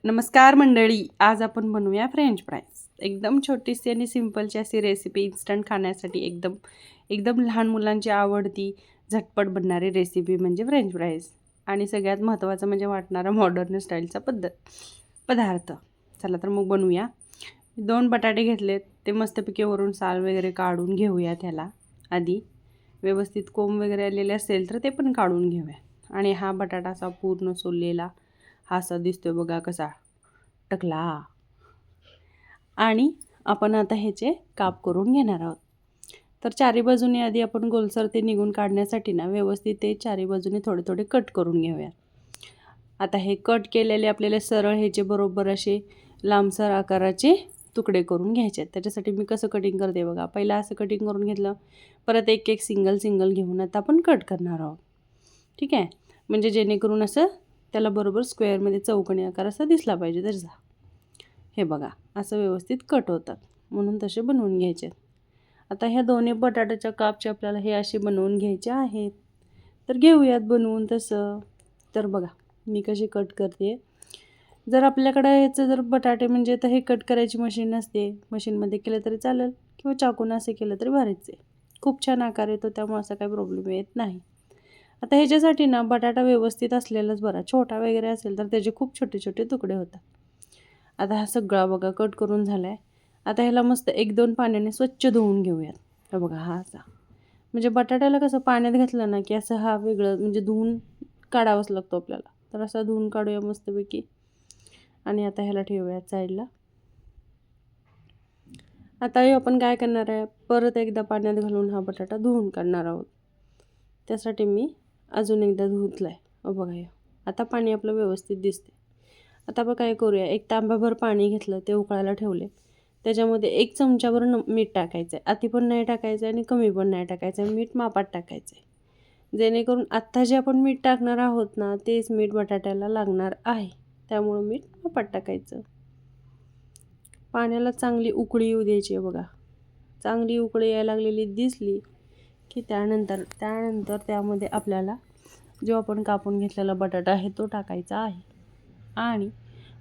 नमस्कार मंडळी, आज आपण बनवूया फ्रेंच फ्राईज. एकदम छोटीशी आणि सिंपलची अशी रेसिपी, इन्स्टंट खाण्यासाठी एकदम एकदम लहान मुलांची आवडती झटपट बनणारी रेसिपी म्हणजे फ्रेंच फ्राईज. आणि सगळ्यात महत्त्वाचं म्हणजे वाटणारा मॉडर्न स्टाईलचा पदार्थ. चला तर मग बनवूया. 2 बटाटे घेतलेत, ते मस्तपैकी वरून साल वगैरे काढून घेऊया. त्याला आधी व्यवस्थित कोंब वगैरे आलेले असेल तर ते पण काढून घेऊया. आणि हा बटाटा असा पूर्ण सोललेला हा असा दिसतोय बघा, कसा टकला. आणि आपण आता ह्याचे काप करून घेणार आहोत. तर चारी बाजूने आधी आपण गोलसर ते निघून काढण्यासाठी ना व्यवस्थित ते चारी बाजूने थोडे थोडे कट करून घेऊया. आता हे कट केलेले आपल्याला सरळ ह्याचे बरोबर असे लांबसर आकाराचे तुकडे करून घ्यायचे आहेत. त्याच्यासाठी मी कसं कटिंग करते बघा. पहिला असं कटिंग करून घेतलं, परत एक एक सिंगल घेऊन आता आपण कट करणार आहोत. ठीक आहे, म्हणजे जेणेकरून असं त्याला बरोबर स्क्वेअरमध्ये चौकोनी आकार असा दिसला पाहिजे त्याचा. हे बघा, असं व्यवस्थित कट होतात, म्हणून तसे बनवून घ्यायचे. आता ह्या दोन्ही बटाट्याच्या कापचे आपल्याला हे असे बनवून घ्यायचे आहेत. तर घेऊयात बनवून तसं. तर बघा मी कशी कट करते. जर आपल्याकडं ह्याचं जर बटाटे म्हणजे तर हे कट करायची मशीन नसते, मशीनमध्ये केलं तरी चालेल किंवा चाकून असं केलं तरी भारीच आहे. खूप छान आकार येतो, त्यामुळे असा काही प्रॉब्लेम येत नाही. आता ह्याच्यासाठी ना बटाटा व्यवस्थित असलेलाच बरा. छोटा वगैरे असेल तर त्याचे खूप छोटे छोटे तुकडे होतात. आता हा सगळा बघा कट करून झाला आहे. आता ह्याला मस्त 1-2 पाण्याने स्वच्छ धुवून घेऊयात. हे बघा हा असा, म्हणजे बटाट्याला कसं पाण्यात घातलं ना की असं हा वेगळं म्हणजे धुवून काढावाच लागतो आपल्याला. तर असा धुवून काढूया मस्तपैकी. आणि आता ह्याला ठेवूयात साईडला. आता हे आपण काय करणार आहे, परत एकदा पाण्यात घालून हा बटाटा धुवून काढणार आहोत. त्यासाठी मी अजून एकदा धुतला आहे. बघा हे आता पाणी आपलं व्यवस्थित दिसते. आता आपण काय करूया, एक तांब्याभर पाणी घेतलं, ते उकळायला ठेवले. त्याच्यामध्ये 1 चमचाभर मीठ टाकायचं आहे. अति पण नाही टाकायचं आणि कमी पण नाही टाकायचं आहे. मीठ मापात टाकायचं आहे, जेणेकरून आत्ता जे आपण मीठ टाकणार आहोत ना तेच मीठ बटाट्याला लागणार आहे. त्यामुळं मीठ मापात टाकायचं. पाण्याला चांगली उकळी येऊ द्यायची आहे बघा. चांगली उकळी यायला लागलेली दिसली की त्यानंतर त्यामध्ये आपल्याला जो आपण कापून घेतलेला बटाटा आहे तो टाकायचा आहे. आणि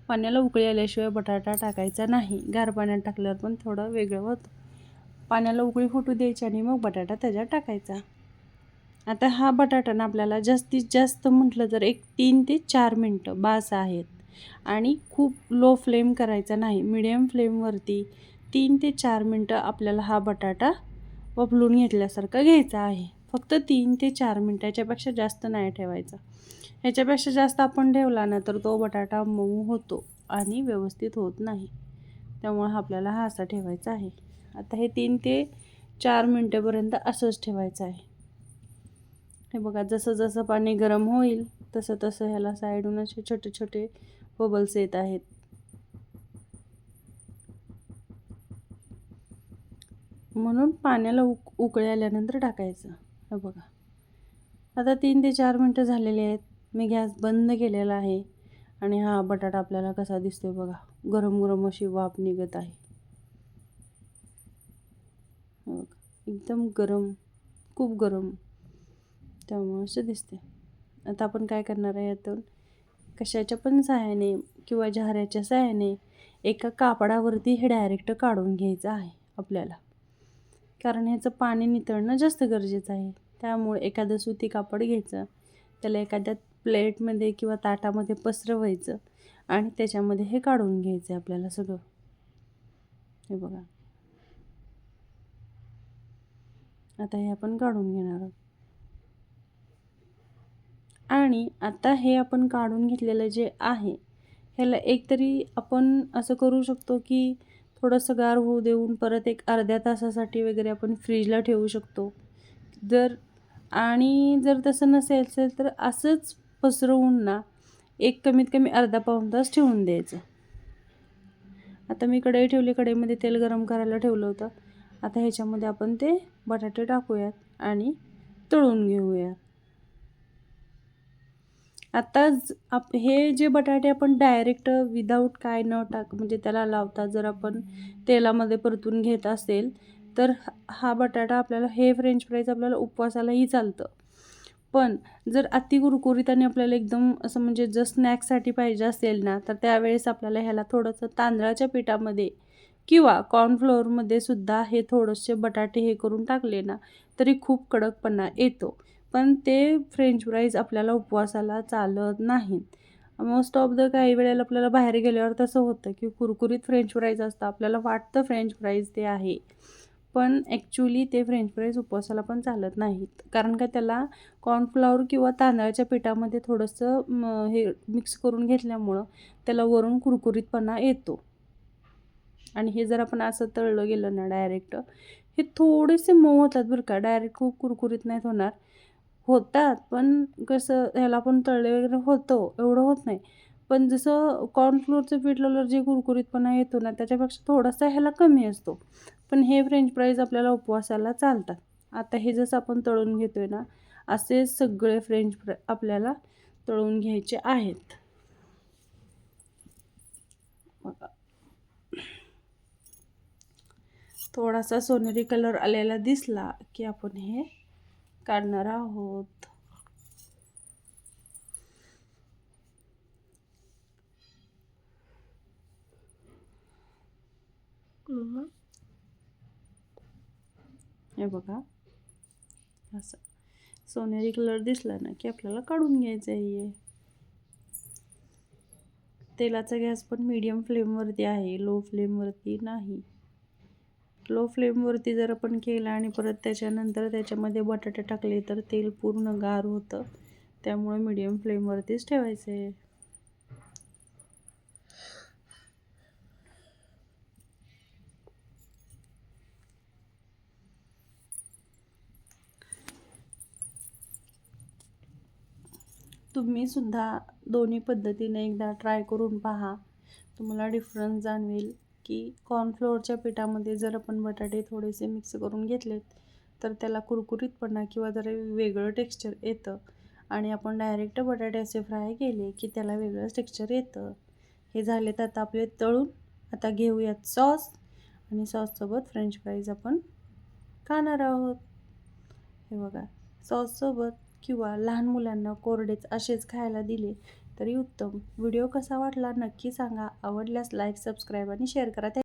पाण्याला उकळी आल्याशिवाय बटाटा टाकायचा नाही. गार पाण्यात टाकल्यावर पण थोडं वेगळं होतं. पाण्याला उकळी फुटू द्यायची आणि मग बटाटा त्याच्यात टाकायचा. आता हा बटाटा ना आपल्याला जास्तीत जास्त म्हटलं तर एक 3 ते 4 मिनटं बास आहेत. आणि खूप लो फ्लेम करायचा नाही, मिडियम फ्लेमवरती 3 ते 4 मिनटं आपल्याला हा बटाटा वाफलून घेतल्यासारखा घ्यायचा आहे. फक्त 3 ते 4 मिनटं, याच्यापेक्षा जास्त नाही ठेवायचा. ह्याच्यापेक्षा जास्त आपण ठेवला ना तर तो बटाटा मऊ होतो आणि व्यवस्थित होत नाही. त्यामुळे आपल्याला हा असा ठेवायचा आहे. आता हे 3 ते 4 मिनटापर्यंत असंच ठेवायचं आहे. हे बघा, जसं जसं पाणी गरम होईल तसं तसं ह्याला साईडून असे छोटे छोटे बबल्स येत आहेत. म्हणून पाण्याला उकळी आल्यानंतर टाकायचं. हे बघा, आता 3 ते 4 मिनटं झालेले आहेत. मी गॅस बंद केलेला आहे. आणि हा बटाटा आपल्याला कसा दिसतोय बघा, गरम गरम अशी वाफ निघत आहे. बघा, एकदम गरम, खूप गरम, त्यामुळे असं दिसते. आता आपण काय करणार आहे, यातून कशाच्या पण सहाय्याने किंवा झाऱ्याच्या सहाय्याने एका कापडावरती हे डायरेक्ट काढून घ्यायचं आहे आपल्याला. कारण ह्याचं पाणी नितळणं जास्त गरजेचं आहे. त्यामुळे एखादं सुती कापड घ्यायचं, त्याला एखाद्या प्लेटमध्ये किंवा ताटामध्ये पसरवायचं आणि त्याच्यामध्ये हे काढून घ्यायचं आहे आपल्याला सगळं. हे बघा, आता हे आपण काढून घेणार आहोत. आणि आता हे आपण काढून घेतलेलं जे आहे ह्याला एकतरी आपण असं करू शकतो की थोडंसं गार होऊ देऊन परत एक अर्ध्या तासासाठी वगैरे आपण फ्रीजला ठेवू शकतो. जर तसं नसेल तर असंच पसरवून ना एक कमीत कमी अर्धा पाऊण तास ठेवून द्यायचं. आता मी कढई ठेवली, कढईमध्ये तेल गरम करायला ठेवलं होतं. आता ह्याच्यामध्ये आपण ते बटाटे टाकूयात आणि तळून घेऊयात. हे जे बटाटे आपण डायरेक्ट विदाऊट काय न म्हणजे त्याला लावता जर आपण तेलामध्ये परतून घेत असेल तर हा बटाटा आपल्याला, हे फ्रेंच फ्राईज आपल्याला उपवासालाही चालतं. पण जर अति कुरकुरीत आणि आपल्याला एकदम असं म्हणजे जर स्नॅक्ससाठी पाहिजे असेल ना, तर त्यावेळेस आपल्याला ह्याला थोडंसं तांदळाच्या पिठामध्ये किंवा कॉर्नफ्लोअरमध्ये सुद्धा हे थोडेसे बटाटे हे करून टाकले ना, तरी खूप कडकपणा येतो. पण ते फ्रेंच फ्राईज आपल्याला उपवासाला चालत नाहीत. मोस्ट ऑफ द काही वेळेला आपल्याला बाहेर गेल्यावर तसं होतं, की कुरकुरीत फ्रेंच फ्राईज असतं. आपल्याला वाटतं फ्रेंच फ्राईज ते आहे. पण ॲक्च्युली ते फ्रेंच फ्राईज उपवासाला पण चालत नाहीत. कारण का त्याला कॉर्नफ्लॉवर किंवा तांदळाच्या पिठामध्ये थोडंसं हे मिक्स करून घेतल्यामुळं त्याला वरून कुरकुरीतपणा येतो. आणि हे जर आपण असं तळलं गेलं ना डायरेक्ट, हे थोडेसे मऊ होतात बरं का, डायरेक्ट खूप कुरकुरीत नाहीत होणार. होतात, पण कसं ह्याला पण तळले वगैरे होतो, एवढं होत नाही. पण जसं कॉर्नफ्लोअरचं पीठ लावल्यावर जे कुरकुरीतपणा येतो ना, त्याच्यापेक्षा थोडासा ह्याला कमी असतो. पण हे फ्रेंच फ्राईज आपल्याला उपवासाला चालतात. आता हे जसं आपण तळून घेतोय ना, असे सगळे फ्रेंच फ्राय आपल्याला तळून घ्यायचे आहेत. बघा. थोडासा सोनेरी कलर आलेला दिसला, की आपण हे काढणार आहोत. हे बघा, असं सोनेरी कलर दिसला ना, की आपल्याला काढून घ्यायचं आहे. तेलाचा गॅस पण मीडियम फ्लेमवरती आहे, लो फ्लेमवरती नाही. लो फ्लेमवरती जर आपण केला आणि परत त्याच्यानंतर त्याच्यामध्ये बटाटे टाकले तर तेल पूर्ण गार होतं. त्यामुळे मीडियम फ्लेमवरतीच ठेवायचं आहे. तुम्हीसुद्धा दोन्ही पद्धतीने एकदा ट्राय करून पहा. तुम्हाला डिफरन्स जाणवेल की कॉर्नफ्लोअरच्या पिठामध्ये जर आपण बटाटे थोडेसे मिक्स करून घेतलेत तर त्याला कुरकुरीतपणा किंवा जरा वेगळं टेक्स्चर येतं आणि आपण डायरेक्ट बटाटे असे फ्राय केले की त्याला वेगळंच टेक्स्चर येतं. हे झालेत आता आपले तळून. आता घेऊयात सॉस आणि सॉससोबत फ्रेंच फ्राईज आपण खाणार आहोत. हे बघा, सॉससोबत किंवा लहान मुलांना कोरडेच असेच खायला दिले तरी उत्तम. व्हिडिओ कसा वाटला नक्की सांगा. आवडल्यास लाईक, सबस्क्राईब आणि शेअर करा.